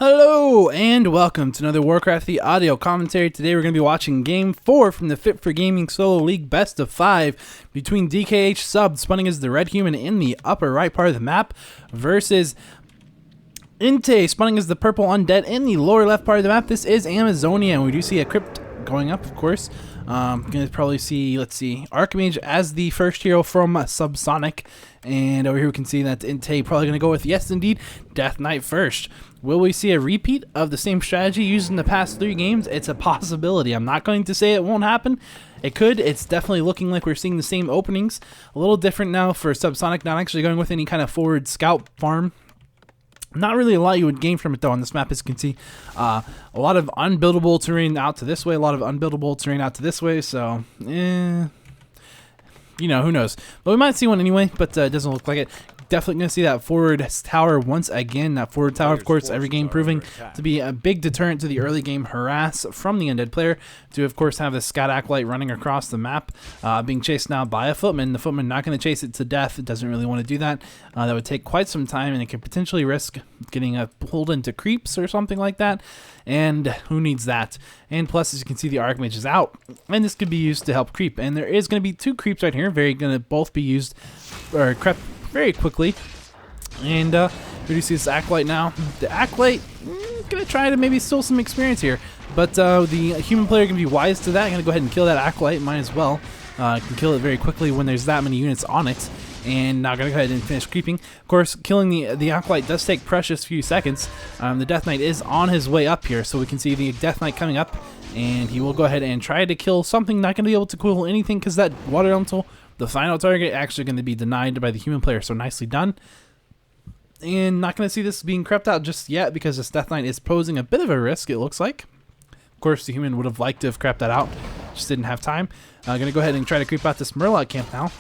Hello and welcome to another Warcraft the audio commentary. Today we're going to be watching Game 4 from the Fit for Gaming Solo League Best of 5 between DkH.Sub, spawning as the red human in the upper right part of the map, versus EnTeee, spawning as the purple undead in the lower left part of the map. This is Amazonia, and we do see a crypt going up, of course. Gonna probably see, let's see, Archmage as the first hero from Subsonic, and over here we can see that EnTeee probably gonna go with, yes indeed, Death Knight first. Will we see a repeat of the same strategy used in the past 3 games? It's a possibility. I'm not going to say it won't happen. It could. It's definitely looking like we're seeing the same openings. A little different now for Subsonic, not actually going with any kind of forward scout farm. Not really a lot you would gain from it though on this map, as you can see. A lot of unbuildable terrain out to this way, a lot of unbuildable terrain out to this way, so you know, who knows. But we might see one anyway, but it doesn't look like it. Definitely going to see that forward tower once again. That forward tower, of course, every game proving to be a big deterrent to the early game harass from the undead player. To, of course, have the Scout Acolyte running across the map, being chased now by a footman. The footman not going to chase it to death. It doesn't really want to do that. That would take quite some time, and it could potentially risk getting pulled into creeps or something like that. And who needs that? And plus, as you can see, the Archmage is out, and this could be used to help creep. And there is going to be 2 creeps right here, going to both be used or crept very quickly. And we do see this Acolyte now. The Acolyte gonna try to maybe steal some experience here, but the human player can be wise to that. Gonna go ahead and kill that Acolyte, might as well. Can kill it very quickly when there's that many units on it. And now gonna go ahead and finish creeping. Of course, killing the Acolyte does take precious few seconds. The Death Knight is on his way up here, so we can see the Death Knight coming up, and he will go ahead and try to kill something. Not gonna be able to kill anything because that water elemental, the final target, actually going to be denied by the human player, so nicely done. And not going to see this being crept out just yet because this Death Knight is posing a bit of a risk, it looks like. Of course, the human would have liked to have crept that out, just didn't have time. Going to go ahead and try to creep out this Murloc camp now.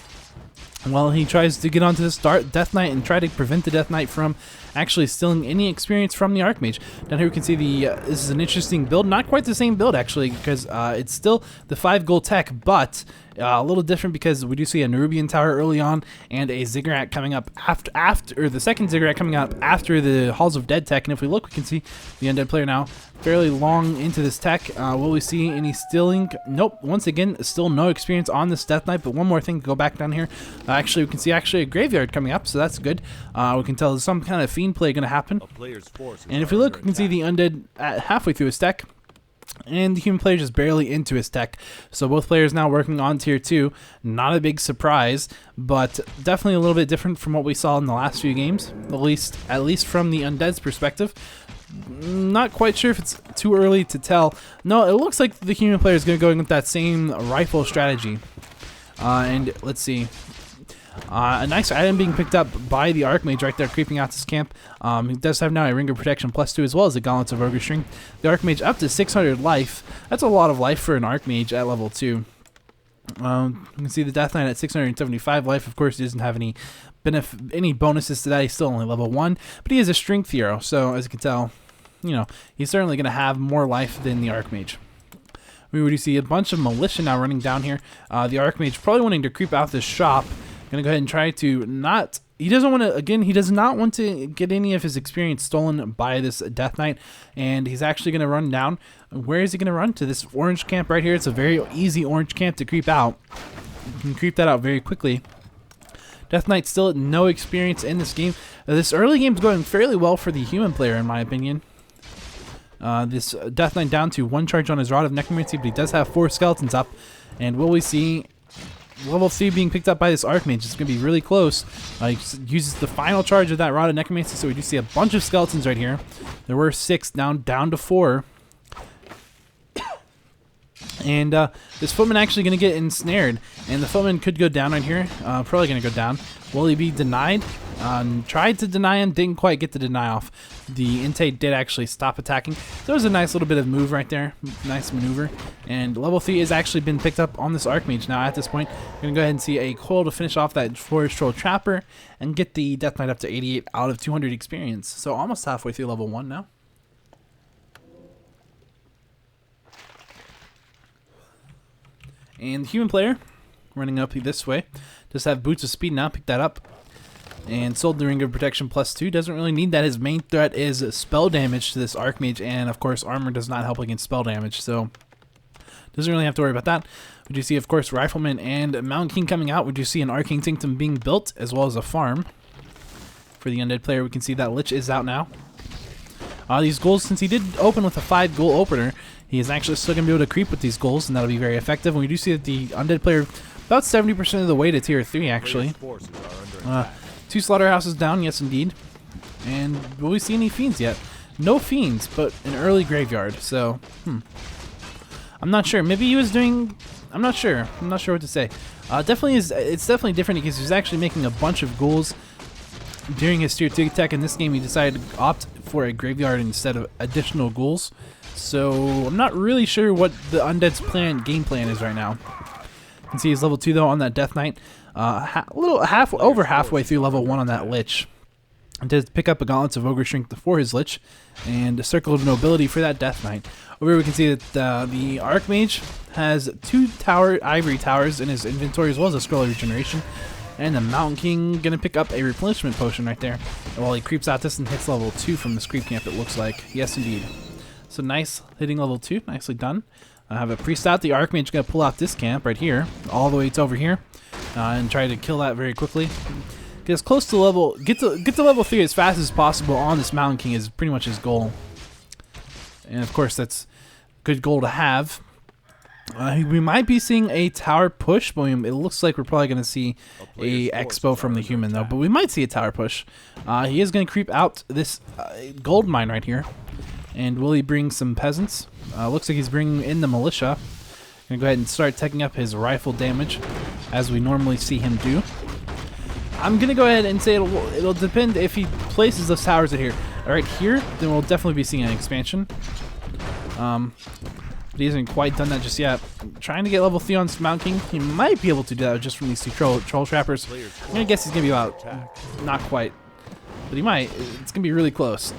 While he tries to get onto this Death Knight and try to prevent the Death Knight from actually stealing any experience from the Archmage. Down here we can see this is an interesting build. Not quite the same build actually, because it's still the 5 gold tech, but a little different because we do see a Nerubian tower early on and a Ziggurat coming up after the second Ziggurat coming up after the Halls of Dead tech. And if we look, we can see the undead player now fairly long into this tech. Will we see any stealing? Nope. Once again, still no experience on this Death Knight. But one more thing to go back down here. Actually, we can see a graveyard coming up, so that's good. We can tell there's some kind of fiend play going to happen. And if we look, we can see the undead halfway through his tech, and the human player just barely into his tech. So both players now working on tier 2. Not a big surprise, but definitely a little bit different from what we saw in the last few games, at least from the undead's perspective. Not quite sure if it's too early to tell. No, it looks like the human player is going to go in with that same rifle strategy. And let's see. A nice item being picked up by the Archmage right there, creeping out this camp. He does have now a Ring of Protection +2 as well as a Gauntlets of Ogre String. The Archmage up to 600 life. That's a lot of life for an Archmage at level 2. You can see the Death Knight at 675 life. Of course, he doesn't have any bonuses to that. He's still only level 1, but he is a strength hero. So as you can tell, you know, he's certainly going to have more life than the Archmage. We do see a bunch of militia now running down here. The Archmage probably wanting to creep out this shop. Gonna go ahead and try to not. He doesn't want to. Again, he does not want to get any of his experience stolen by this Death Knight, and he's actually gonna run down. Where is he gonna run to? This orange camp right here. It's a very easy orange camp to creep out. You can creep that out very quickly. Death Knight still at no experience in this game. This early game is going fairly well for the human player, in my opinion. This Death Knight down to 1 charge on his Rod of Necromancy, but he does have 4 skeletons up. And will we see level 3 being picked up by this Archmage? It's going to be really close. He uses the final charge of that Rod of Necromancy, so we do see a bunch of skeletons right here. There were 6, down to 4. And this footman actually going to get ensnared, and the footman could go down right here. Probably going to go down. Will he be denied? Tried to deny him, didn't quite get the deny off. The EnTeee did actually stop attacking. So it was a nice little bit of move right there. Nice maneuver. And level 3 has actually been picked up on this Archmage now at this point. We're going to go ahead and see a coil to finish off that Forest Troll Trapper and get the Death Knight up to 88 out of 200 experience. So almost halfway through level 1 now. And the human player running up this way does have Boots of Speed now. Pick that up. And sold the Ring of Protection +2. Doesn't really need that. His main threat is spell damage to this Archmage, and of course armor does not help against spell damage, so doesn't really have to worry about that. We do see, of course, Rifleman and Mountain King coming out. We do see an Arcane Sanctum being built, as well as a farm. For the Undead player, we can see that Lich is out now. These ghouls, since he did open with a 5 ghoul opener, he is actually still going to be able to creep with these ghouls, and that'll be very effective. And we do see that the Undead player, about 70% of the way to tier 3, actually. 2 slaughterhouses down, yes indeed. And will we see any fiends yet? No fiends, but an early graveyard, so, I'm not sure. Maybe he was doing... I'm not sure. I'm not sure what to say. It's definitely different because he was actually making a bunch of ghouls during his tier 2 tech. In this game, he decided to opt for a graveyard instead of additional ghouls. So I'm not really sure what the Undead's game plan is right now. You can see he's level 2 though on that Death Knight. Over halfway through level 1 on that Lich. And to pick up a Gauntlets of Ogre Strength for his Lich, and a Circle of Nobility for that Death Knight. Over here we can see that the Archmage has 2 Ivory Towers in his inventory, as well as a Scroll of Regeneration. And the Mountain King gonna pick up a Replenishment Potion right there, while he creeps out this and hits level 2 from this creep camp, it looks like. Yes indeed. So nice, hitting level 2, nicely done. I have a Priest out. The Archmage gonna pull out this camp right here, all the way to over here, and try to kill that very quickly. Get as close to level, get to level 3 as fast as possible on this Mountain King is pretty much his goal. And of course that's a good goal to have. We might be seeing a tower push, but it looks like we're probably going to see a expo from the human though. But we might see a tower push. He is going to creep out this gold mine right here. And will he bring some peasants? Looks like he's bringing in the militia. Going to go ahead and start taking up his rifle damage, as we normally see him do. I'm going to go ahead and say it'll depend if he places those towers right here, then we'll definitely be seeing an expansion. But he hasn't quite done that just yet. I'm trying to get level 3 on Mountain King. He might be able to do that just from these 2 troll trappers. I'm going to guess he's going to be about, not quite, but he might. It's going to be really close.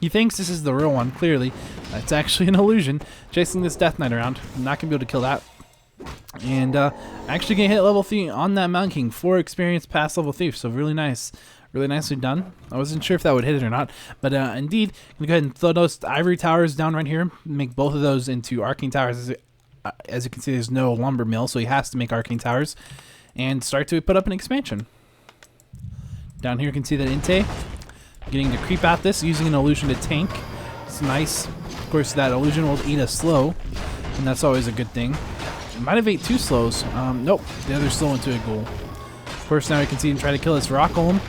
He thinks this is the real one, clearly. It's actually an illusion, chasing this Death Knight around. I'm not going to be able to kill that. And actually going to hit level 3 on that Mountain King. 4 experience past level 3, so really nice. Really nicely done. I wasn't sure if that would hit it or not, but indeed, I'm going to go ahead and throw those Ivory Towers down right here, make both of those into Arcane Towers. As you can see, there's no lumber mill, so he has to make Arcane Towers, and start to put up an expansion. Down here you can see that EnTeee getting to creep out this, using an illusion to tank. It's nice. Of course, that illusion will eat a slow, and that's always a good thing. It might have ate 2 slows. Nope, the other slow into a ghoul. Of course, now you can see him try to kill this Rock Golem,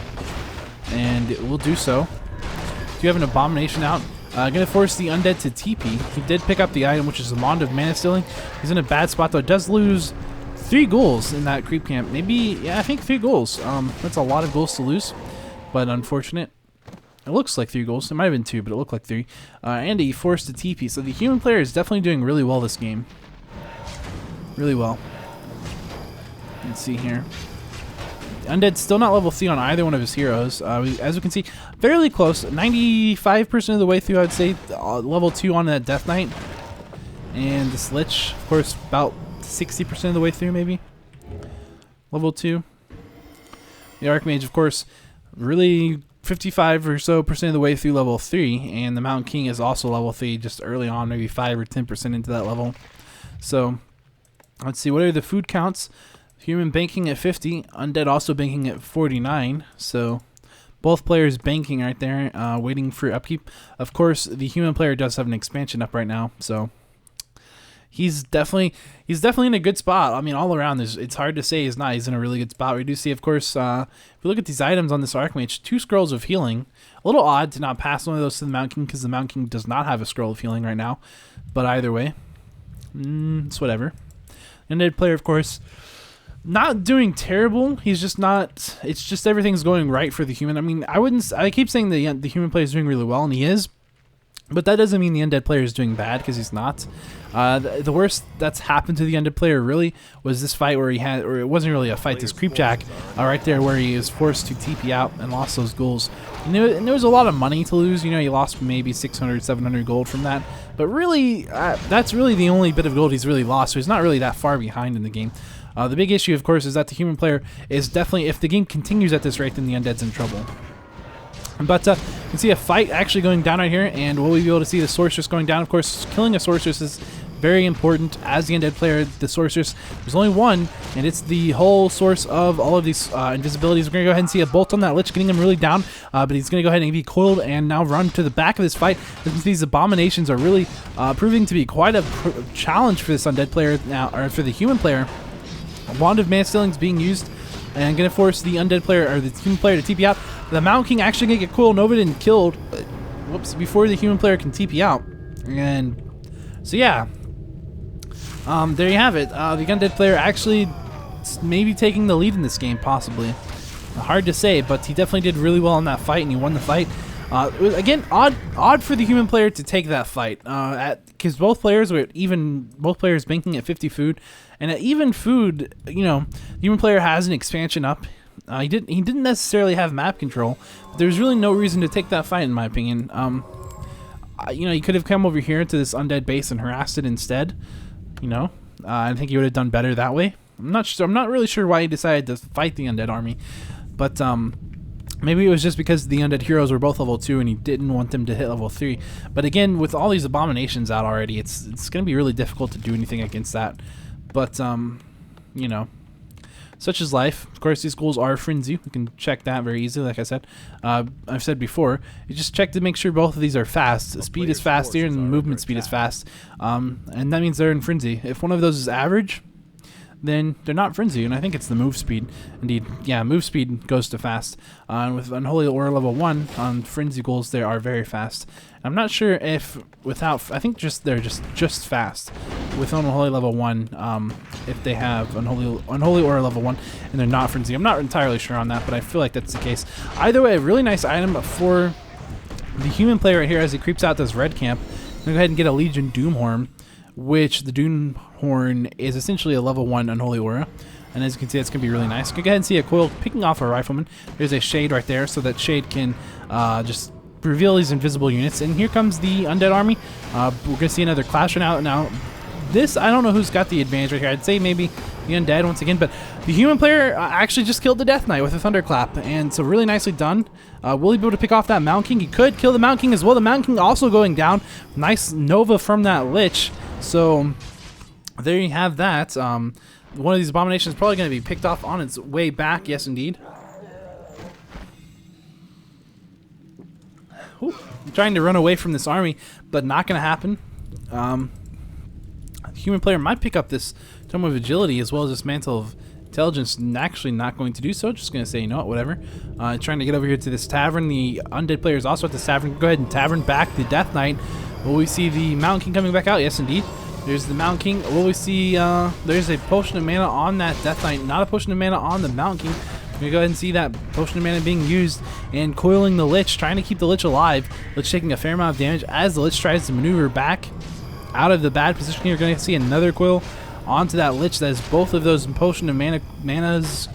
and it will do so. Do you have an Abomination out? Gonna force the Undead to TP. He did pick up the item, which is a Wand of Mana Stealing. He's in a bad spot though. Does lose 3 ghouls in that creep camp. Maybe, yeah, I think 3 ghouls. That's a lot of ghouls to lose, but unfortunate. It looks like 3 ghouls. It might have been 2, but it looked like 3. And he forced the TP. So the human player is definitely doing really well this game. Really well. Let's see here. Undead still not level 3 on either one of his heroes. As we can see, fairly close. 95% of the way through, I would say. Level 2 on that Death Knight. And this Lich, of course, about 60% of the way through, maybe. Level 2. The Archmage, of course, really 55 or so % of the way through level 3. And the Mountain King is also level 3, just early on, maybe 5 or 10% into that level. So, let's see, what are the food counts? Human banking at 50, Undead also banking at 49, so both players banking right there, waiting for upkeep. Of course, the human player does have an expansion up right now, so he's definitely in a good spot. I mean, all around, it's hard to say he's not. He's in a really good spot. We do see, of course, if we look at these items on this Archmage, 2 scrolls of healing. A little odd to not pass one of those to the Mountain King, because the Mountain King does not have a scroll of healing right now, but either way, it's whatever. Undead player, of course, not doing terrible. He's just not. It's just everything's going right for the human. I mean, I keep saying the human player is doing really well, and he is, but that doesn't mean the Undead player is doing bad, because he's not. The worst that's happened to the Undead player really was this fight where it wasn't really a fight. This Creepjack right there, where he was forced to TP out and lost those ghouls. And there was a lot of money to lose. You know, he lost maybe 600, 700 gold from that. But really, that's really the only bit of gold he's really lost. So he's not really that far behind in the game. The big issue, of course, is that the human player is definitely, if the game continues at this rate, then the undead's in trouble. But you can see a fight actually going down right here, and will we be able to see the sorceress going down? Of course, killing a sorceress is very important. As the undead player, the sorceress, there's only one, and it's the whole source of all of these invisibilities. We're going to go ahead and see a bolt on that lich, getting him really down, but he's going to go ahead and be coiled and now run to the back of this fight. These abominations are really proving to be quite a challenge for this undead player now, or for the human player. A wand of mana stealing is being used, and going to force the undead player, or the human player, to TP out. The Mountain King actually going to get coiled over and killed, whoops, before the human player can TP out. And so yeah, there you have it. The undead player actually maybe taking the lead in this game, possibly. Hard to say, but he definitely did really well in that fight, and he won the fight. It was, again, odd for the human player to take that fight, because both players were both players banking at 50 food, and at even food, you know, the human player has an expansion up. He didn't necessarily have map control, but there's really no reason to take that fight, in my opinion. You know, he could have come over here to this undead base and harassed it instead. You know, I think he would have done better that way. I'm not sure. I'm not really sure why he decided to fight the undead army, but maybe it was just because the undead heroes were both level 2 and he didn't want them to hit level 3. But again, with all these abominations out already, it's going to be really difficult to do anything against that. But you know, such is life. Of course, these ghouls are frenzy. We can check that very easily. Like I said, I've said before, you just check to make sure both of these are fast. The speed is fast here, and the movement speed is fast, and that means they're in frenzy. If one of those is average, then they're not frenzy, and I think it's the move speed. Indeed, yeah, move speed goes to fast. With Unholy Aura level 1 on frenzy ghouls, they are very fast. I'm not sure if without, I think they're just fast with Unholy level 1. If they have Unholy Aura level 1 and they're not frenzy, I'm not entirely sure on that, but I feel like that's the case. Either way, a really nice item for the human player right here as he creeps out this red camp. I'm gonna go ahead and get a Legion Doomhorn, which the Doomhorn is essentially a level 1 Unholy Aura. And as you can see, it's going to be really nice. Go ahead and see a coil picking off a rifleman. There's a shade right there, so that shade can just reveal these invisible units. And here comes the undead army. We're going to see another clash right now. Now, this, I don't know who's got the advantage right here. I'd say maybe the undead once again, but the human player actually just killed the Death Knight with a Thunderclap, and so really nicely done. Will he be able to pick off that Mountain King? He could kill the Mountain King as well. The Mountain King also going down. Nice Nova from that Lich. So there you have that. One of these abominations is probably going to be picked off on its way back. Yes, indeed. Ooh, I'm trying to run away from this army, but not going to happen. The human player might pick up this Tome of Agility as well as this Mantle of Intelligence, and actually not going to do so. Just going to say, you know what, whatever. Trying to get over here to this tavern. The undead player is also at this tavern. Go ahead and tavern back the Death Knight. Will we see the Mountain King coming back out? Yes, indeed. There's the Mountain King. Will we see, there's a Potion of Mana on that Death Knight, not a Potion of Mana on the Mountain King. We're going to go ahead and see that Potion of Mana being used and coiling the Lich, trying to keep the Lich alive. Lich taking a fair amount of damage as the Lich tries to maneuver back out of the bad position. You're going to see another coil onto that Lich. That is both of those Potion of Manas.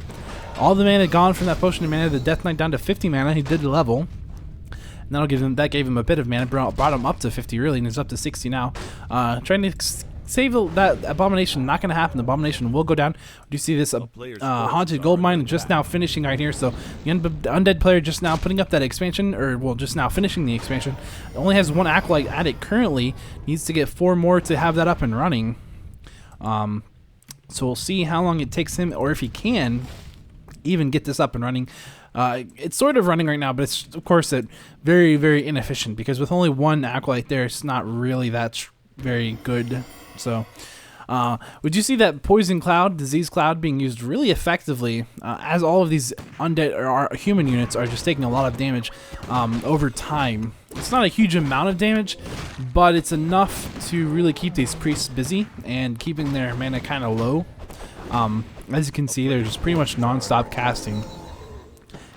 All the mana gone from that Potion of Mana. The Death Knight down to 50 mana. He did level. That gave him a bit of mana, brought him up to 50 really, and he's up to 60 now. Trying to save that Abomination, not going to happen. The Abomination will go down. We do see this Haunted Gold Mine just now finishing right here, so the undead player just now putting up that expansion, or well, just now finishing the expansion. Only has 1 Acolyte at it currently, needs to get 4 more to have that up and running. So we'll see how long it takes him, or if he can even get this up and running. It's sort of running right now, but it's of course very, very inefficient, because with only 1 Acolyte there, it's not really that very good. So would you see that Poison Cloud, Disease Cloud being used really effectively, as all of these undead or human units are just taking a lot of damage over time. It's not a huge amount of damage, but it's enough to really keep these priests busy and keeping their mana kind of low. As you can see, they're just pretty much non-stop casting.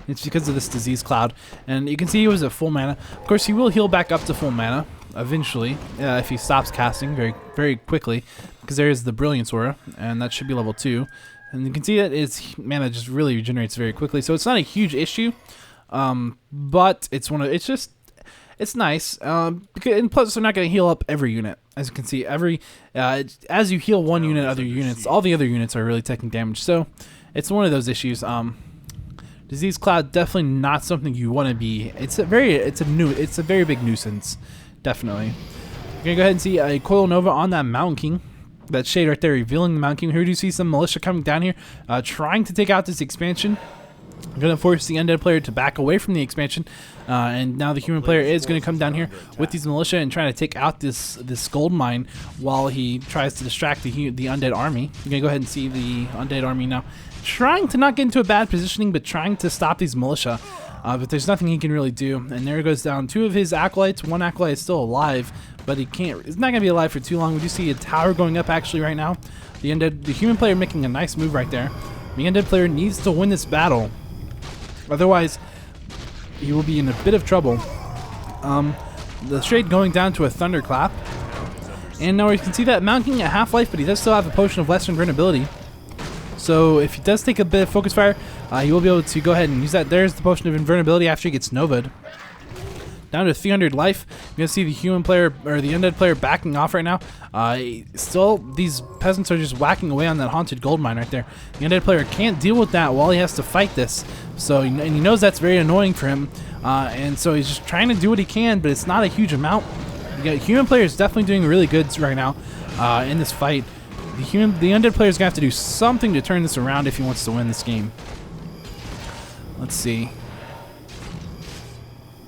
It's because of this Disease Cloud, and you can see he was at full mana. Of course, he will heal back up to full mana eventually if he stops casting very, very quickly, because there is the Brilliance Aura, and that should be level 2. And you can see that his mana just really regenerates very quickly, so it's not a huge issue, but it's it's nice. Because, and plus, they're not going to heal up every unit. As you can see, as you heal one unit, other units, all the other units are really taking damage. So it's one of those issues. Disease Cloud, definitely not something you want to be. It's a very big nuisance, definitely. You're gonna go ahead and see a Coil Nova on that Mountain King. That shade right there revealing the Mountain King. Here we do see some militia coming down here, trying to take out this expansion. I'm going to force the undead player to back away from the expansion, and now the human player is going to come down here with these militia and try to take out this gold mine while he tries to distract the undead army. You're going to go ahead and see the undead army now trying to not get into a bad positioning, but trying to stop these militia. But there's nothing he can really do. And there goes down 2 of his acolytes. 1 acolyte is still alive, but he's not going to be alive for too long. We do see a tower going up actually right now. The human player making a nice move right there. The undead player needs to win this battle. Otherwise, he will be in a bit of trouble. The shade going down to a thunderclap. And now we can see that Mountain King at half-life, but he does still have a potion of lesser invulnerability. So if he does take a bit of focus fire, he will be able to go ahead and use that. There's the potion of invulnerability after he gets Nova'd. Down to 300 life. You're going to see the human player, or the undead player, backing off right now. Still, these peasants are just whacking away on that haunted gold mine right there. The undead player can't deal with that while he has to fight this. So, and he knows that's very annoying for him. And so he's just trying to do what he can, but it's not a huge amount. The human player is definitely doing really good right now in this fight. The undead player is going to have to do something to turn this around if he wants to win this game. Let's see.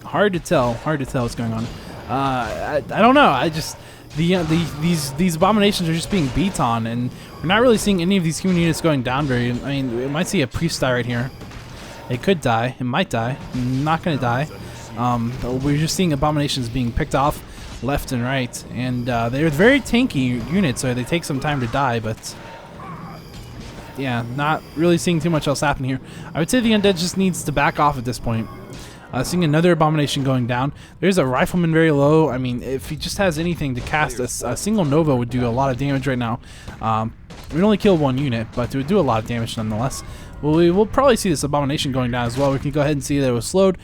Hard to tell what's going on. I don't know. I just these abominations are just being beat on, and we're not really seeing any of these human units going down very. I mean, we might see a priest die right here. It could die. It might die. Not gonna die. We're just seeing abominations being picked off left and right, and they're very tanky units, so they take some time to die. But yeah, not really seeing too much else happen here. I would say the undead just needs to back off at this point. Seeing another abomination going down. There's a rifleman very low. I mean, if he just has anything to cast, a single Nova would do a lot of damage right now. It would only kill 1 unit, but it would do a lot of damage nonetheless. Well, we will probably see this abomination going down as well. We can go ahead and see that it was slowed.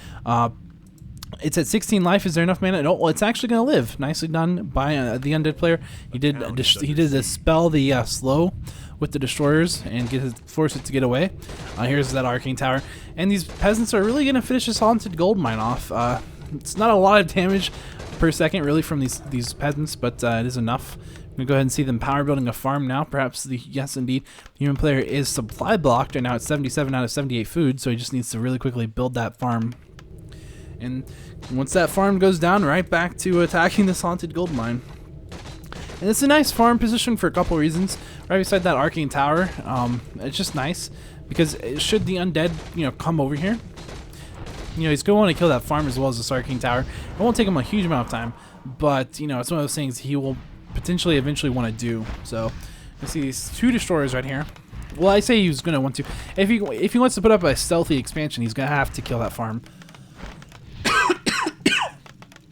It's at 16 life. Is there enough mana? No, well, it's actually going to live. Nicely done by the undead player. He did dispel the slow with the destroyers and force it to get away. Here's that arcane tower, and these peasants are really going to finish this haunted gold mine off. It's not a lot of damage per second really from these peasants, but it is enough. I'm gonna go ahead and see them power building a farm now. Perhaps yes, indeed, the human player is supply blocked, and now it's 77 out of 78 food, so he just needs to really quickly build that farm. And once that farm goes down, right back to attacking this haunted gold mine. And it's a nice farm position for a couple reasons. Right beside that arcane tower, it's just nice because should the undead, come over here, he's gonna want to kill that farm as well as this arcane tower. It won't take him a huge amount of time, but it's one of those things he will potentially eventually want to do. So you see these 2 destroyers right here. Well, I say he's gonna want to. If he wants to put up a stealthy expansion, he's gonna have to kill that farm.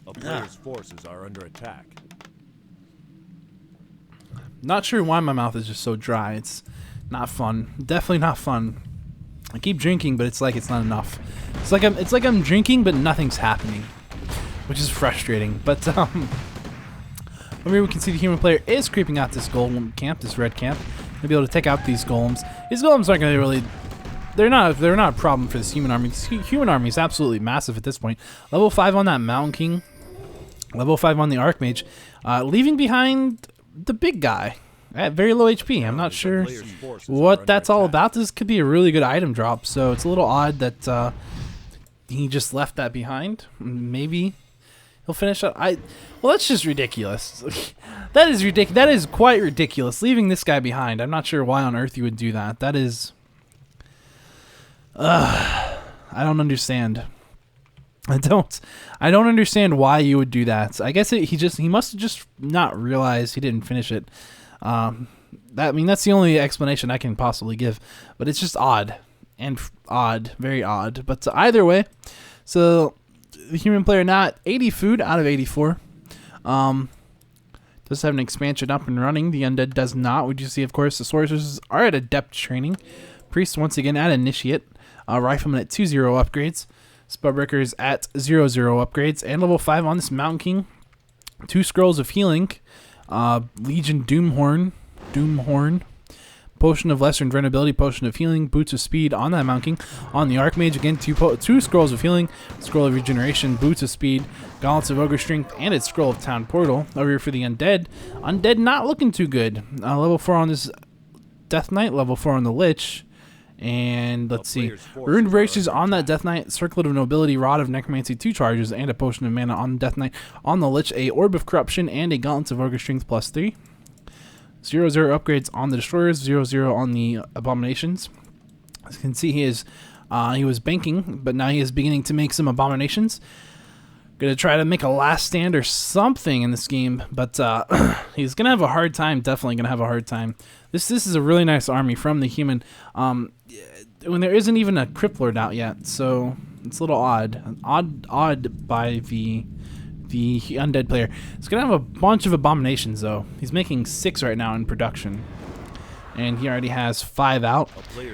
A player's forces are under attack. Not sure why my mouth is just so dry. It's not fun. Definitely not fun. I keep drinking, but it's like it's not enough. It's like I'm drinking, but nothing's happening, which is frustrating. But over here we can see the human player is creeping out this golem camp, this red camp. He'll be able to take out these golems. These golems aren't going to really. They're not a problem for this human army. This human army is absolutely massive at this point. Level 5 on that Mountain King. Level 5 on the Archmage. Leaving behind the big guy at very low HP. I'm not sure what that's all about. This could be a really good item drop, so it's a little odd that he just left that behind. Maybe he'll finish up. Well, that's just ridiculous. That is ridiculous. That is quite ridiculous. Leaving this guy behind. I'm not sure why on earth you would do that. That is. I don't understand. I don't understand why you would do that. I guess he must have just not realized he didn't finish it. That's the only explanation I can possibly give. But it's just odd. Very odd. But either way, so the human player now at 80 food out of 84. Does have an expansion up and running. The undead does not. We do see, of course, the sorcerers are at adept training. Priest once again at initiate. Rifleman at 2-0 upgrades. Spellbreakers at 0/0 upgrades, and level 5 on this Mountain King. 2 scrolls of healing, Legion Doomhorn, Potion of Lesser Invulnerability, Potion of Healing, Boots of Speed on that Mountain King. On the Archmage, again, 2 scrolls of healing, Scroll of Regeneration, Boots of Speed, Gauntlets of Ogre Strength, and its Scroll of Town Portal. Over here for the Undead. Undead not looking too good. Level 4 on this Death Knight, level 4 on the Lich. And let's see, Ruined Braces on that Death Knight, Circlet of Nobility, Rod of Necromancy, 2 charges, and a Potion of Mana on Death Knight. On the Lich, a Orb of Corruption and a Gauntlets of Ogre Strength +3. 0/0 upgrades on the Destroyers, 0/0 on the Abominations. As you can see, he was banking, but now he is beginning to make some Abominations. Gonna try to make a last stand or something in this game, but he's gonna have a hard time. Definitely gonna have a hard time. This is a really nice army from the human. When there isn't even a Crypt Lord out yet, so it's a little odd by the undead player. He's gonna have a bunch of Abominations though. He's making 6 right now in production, and he already has 5 out,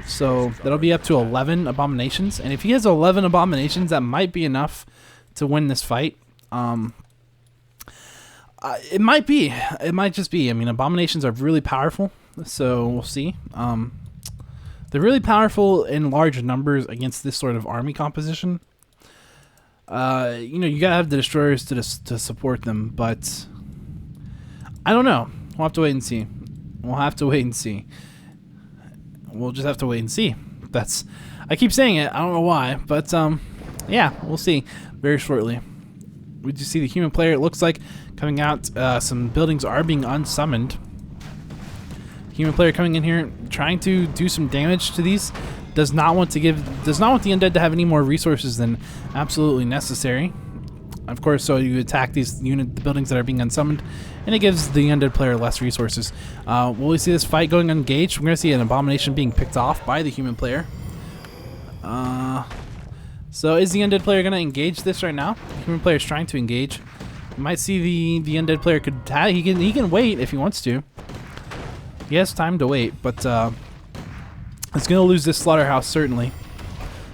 so that'll be up to 11 Abominations. And if he has 11 Abominations, that might be enough to win this fight. It might be. It might just be. I mean, Abominations are really powerful, so we'll see. They're really powerful in large numbers against this sort of army composition. You gotta have the Destroyers to support them, but I don't know. We'll have to wait and see. We'll just have to wait and see. I keep saying it. I don't know why, but yeah, we'll see very shortly. We just see the human player. It looks like coming out. Some buildings are being unsummoned. Human player coming in here, trying to do some damage to these. Does not want the undead to have any more resources than absolutely necessary. Of course, so you attack the buildings that are being unsummoned, and it gives the undead player less resources. Will we see this fight going engaged? We're going to see an Abomination being picked off by the human player. So is the undead player going to engage this right now? The human player is trying to engage. You might see the undead player could he can wait if he wants to. He has time to wait, but it's going to lose this slaughterhouse certainly.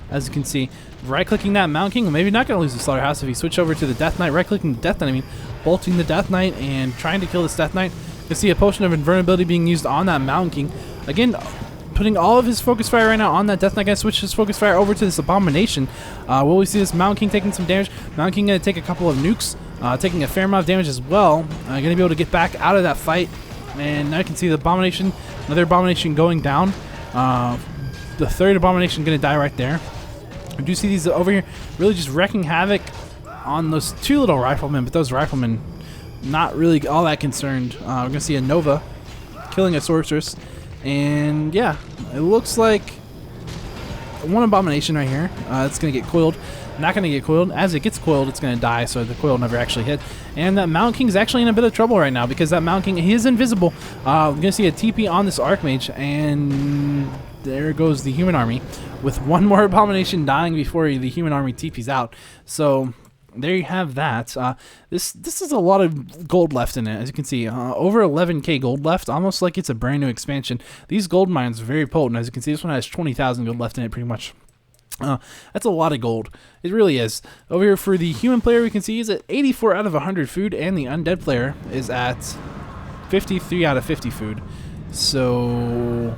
As you can see, right-clicking that Mountain King, maybe not going to lose the slaughterhouse if he switch over to the Death Knight. Right-clicking the Death Knight, I mean, bolting the Death Knight and trying to kill this Death Knight. You can see a Potion of Invulnerability being used on that Mountain King. Again, putting all of his focus fire right now on that Death Knight. Going to switch his focus fire over to this Abomination. Will we see this Mountain King taking some damage? Mountain King going to take a couple of nukes, taking a fair amount of damage as well. Going to be able to get back out of that fight. And now you can see the Abomination, another Abomination going down. The third Abomination going to die right there. We do see these over here really just wrecking havoc on those 2 little riflemen, but those riflemen not really all that concerned. We're going to see a Nova killing a Sorceress. And yeah, it looks like one Abomination right here. It's going to get coiled. Not going to get coiled. As it gets coiled, it's going to die, so the coil never actually hit. And that Mountain King is actually in a bit of trouble right now because that Mountain King, he is invisible. We're going to see a TP on this Archmage, and there goes the human army with one more Abomination dying before the human army TP's out. So there you have that. This is a lot of gold left in it, as you can see. Over 11k gold left, almost like it's a brand new expansion. These gold mines are very potent. As you can see, this one has 20,000 gold left in it pretty much. That's a lot of gold. It really is. Over here for the human player, we can see he's at 84 out of 100 food, and the undead player is at 53 out of 50 food. So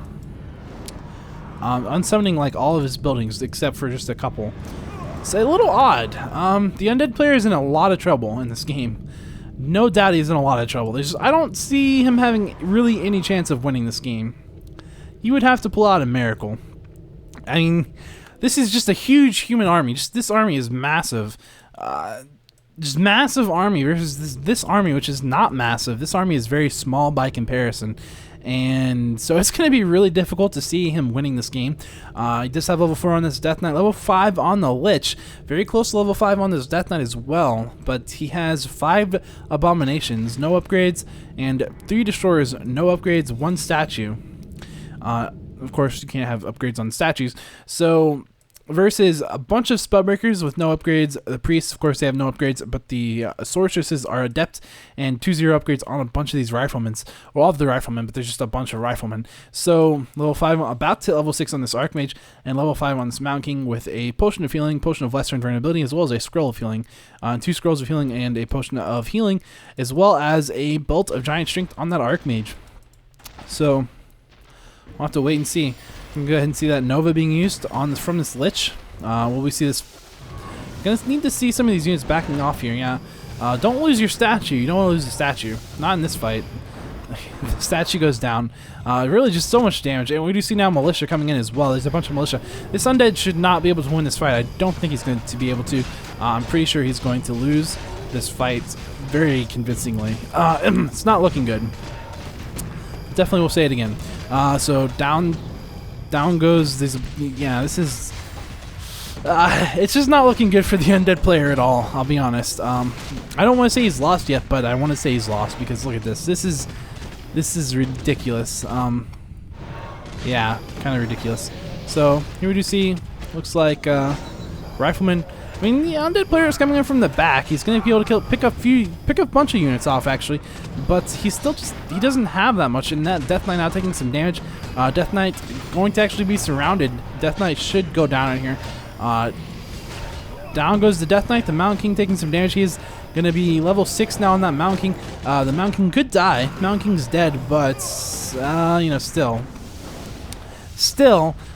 unsummoning like all of his buildings except for just a couple. It's a little odd. The undead player is in a lot of trouble in this game. No doubt he's in a lot of trouble. I don't see him having really any chance of winning this game. He would have to pull out a miracle. I mean, this is just a huge human army. This army is massive. Just massive army versus this army, which is not massive. This army is very small by comparison. And so it's going to be really difficult to see him winning this game. He does have level 4 on this Death Knight, level 5 on the Lich. Very close to level 5 on this Death Knight as well. But he has 5 Abominations, no upgrades, and 3 Destroyers, no upgrades, 1 statue. Of course, you can't have upgrades on statues. So versus a bunch of spell breakers with no upgrades. The priests, of course, they have no upgrades, but the sorceresses are adept and 2-0 upgrades on a bunch of these riflemen. Well, all of the riflemen, but there's just a bunch of riflemen. So level 5, about to level 6 on this archmage, and level 5 on this mountain king with a potion of healing, potion of lesser invulnerability, as well as a scroll of healing, 2 scrolls of healing, and a potion of healing, as well as a bolt of giant strength on that archmage. So we'll have to wait and see. We can go ahead and see that Nova being used on this, from this Lich. Will we see this? Gonna need to see some of these units backing off here. Yeah. Don't lose your statue. You don't want to lose the statue. Not in this fight. The statue goes down. Really just so much damage. And we do see now militia coming in as well. There's a bunch of militia. This undead should not be able to win this fight. I don't think he's going to be able to. I'm pretty sure he's going to lose this fight very convincingly. It's not looking good. Definitely will say it again. So down goes this. Yeah, this is. It's just not looking good for the undead player at all. I'll be honest. I don't want to say he's lost yet, but I want to say he's lost because look at this. This is ridiculous. Yeah, kind of ridiculous. So here we do see. Looks like rifleman. I mean, the undead player is coming in from the back. He's going to be able to pick a bunch of units off actually, but he doesn't have that much. And that Death Knight now taking some damage. Death Knight going to actually be surrounded. Death Knight should go down in here. Down goes the Death Knight. The Mountain King taking some damage. He's going to be level 6 now on that Mountain King. The Mountain King could die. Mountain King's dead, but you know, still,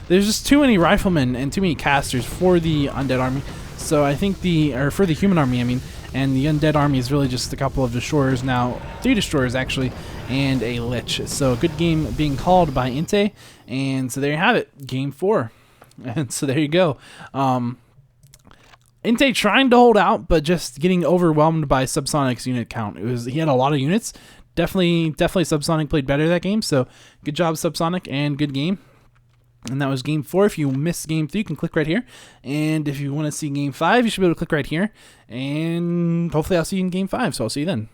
there's just too many riflemen and too many casters for the undead army. So I think for the human army, I mean, and the undead army is really just a couple of destroyers now, 3 destroyers actually, and a lich. So a good game being called by EnTeee, and so there you have it, game 4. And so there you go. EnTeee trying to hold out, but just getting overwhelmed by Subsonic's unit count. He had a lot of units. Definitely Subsonic played better that game. So good job, Subsonic, and good game. And that was game 4. If you missed game 3, you can click right here. And if you want to see game 5, you should be able to click right here. And hopefully I'll see you in game 5. So I'll see you then.